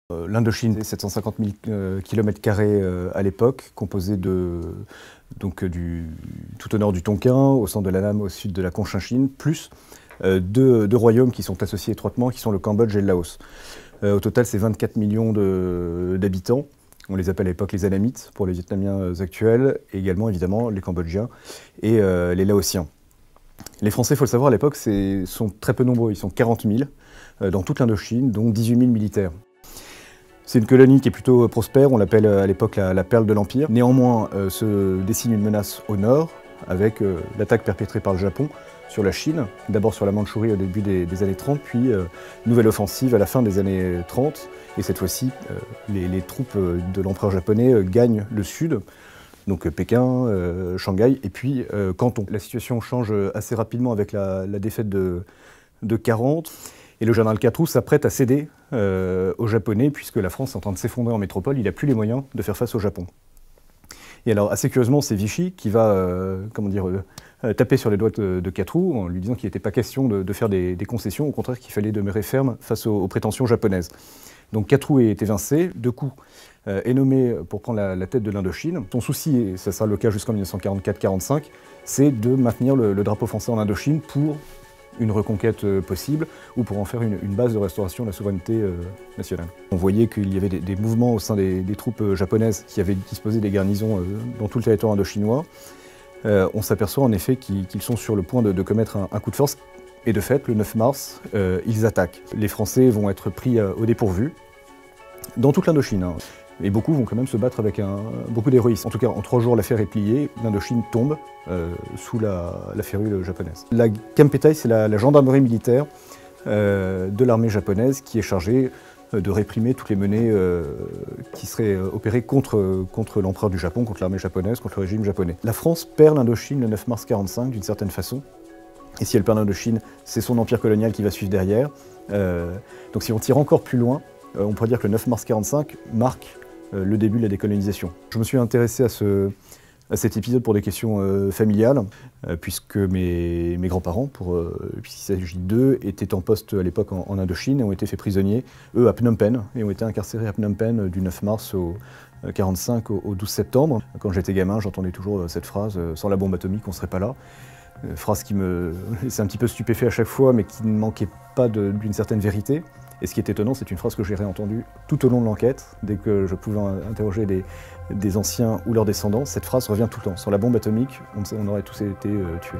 L'Indochine, c'est 750 000 km² à l'époque, composé tout au nord du Tonkin, au centre de l'Annam, au sud de la Cochinchine, plus deux royaumes qui sont associés étroitement, qui sont le Cambodge et le Laos. Au total, c'est 24 millions d'habitants. On les appelle à l'époque les Annamites pour les Vietnamiens actuels, et également évidemment les Cambodgiens et les Laotiens. Les Français, il faut le savoir, à l'époque, sont très peu nombreux. Ils sont 40 000 dans toute l'Indochine, dont 18 000 militaires. C'est une colonie qui est plutôt prospère, on l'appelle à l'époque la perle de l'Empire. Néanmoins, se dessine une menace au nord, avec l'attaque perpétrée par le Japon sur la Chine, d'abord sur la Mandchourie au début des années 30, puis nouvelle offensive à la fin des années 30. Et cette fois-ci, les troupes de l'empereur japonais gagnent le sud, donc Pékin, Shanghai, et puis Canton. La situation change assez rapidement avec la défaite de 40. Et le général Catroux s'apprête à céder aux Japonais, puisque la France est en train de s'effondrer en métropole, il n'a plus les moyens de faire face au Japon. Et alors, assez curieusement, c'est Vichy qui va taper sur les doigts de Catroux, en lui disant qu'il n'était pas question de faire des concessions, au contraire qu'il fallait demeurer ferme face aux prétentions japonaises. Donc Catroux est évincé, de coup est nommé pour prendre la tête de l'Indochine. Son souci, et ça sera le cas jusqu'en 1944-45, c'est de maintenir le drapeau français en Indochine pour une reconquête possible, ou pour en faire une base de restauration de la souveraineté nationale. On voyait qu'il y avait des mouvements au sein des troupes japonaises qui avaient disposé des garnisons dans tout le territoire indochinois. On s'aperçoit en effet qu'ils sont sur le point de commettre un coup de force, et de fait, le 9 mars, ils attaquent. Les Français vont être pris au dépourvu, dans toute l'Indochine. Hein. Et beaucoup vont quand même se battre avec beaucoup d'héroïsme. En tout cas, en 3 jours, l'affaire est pliée, l'Indochine tombe sous la férule japonaise. La Kempeitai, c'est la gendarmerie militaire de l'armée japonaise qui est chargée de réprimer toutes les menées qui seraient opérées contre l'empereur du Japon, contre l'armée japonaise, contre le régime japonais. La France perd l'Indochine le 9 mars 1945, d'une certaine façon. Et si elle perd l'Indochine, c'est son empire colonial qui va suivre derrière. Donc si on tire encore plus loin, on pourrait dire que le 9 mars 1945 marque le début de la décolonisation. Je me suis intéressé à cet épisode pour des questions familiales, puisque mes grands-parents, puisqu'il s'agit d'eux, étaient en poste à l'époque en Indochine et ont été faits prisonniers, eux à Phnom Penh, et ont été incarcérés à Phnom Penh du 9 mars au 1945 au 12 septembre. Quand j'étais gamin, j'entendais toujours cette phrase « sans la bombe atomique, on ne serait pas là ». Phrase qui me laissait un petit peu stupéfait à chaque fois, mais qui ne manquait pas d'une certaine vérité. Et ce qui est étonnant, c'est une phrase que j'ai réentendue tout au long de l'enquête, dès que je pouvais interroger des anciens ou leurs descendants. Cette phrase revient tout le temps. Sans la bombe atomique, on aurait tous été tués.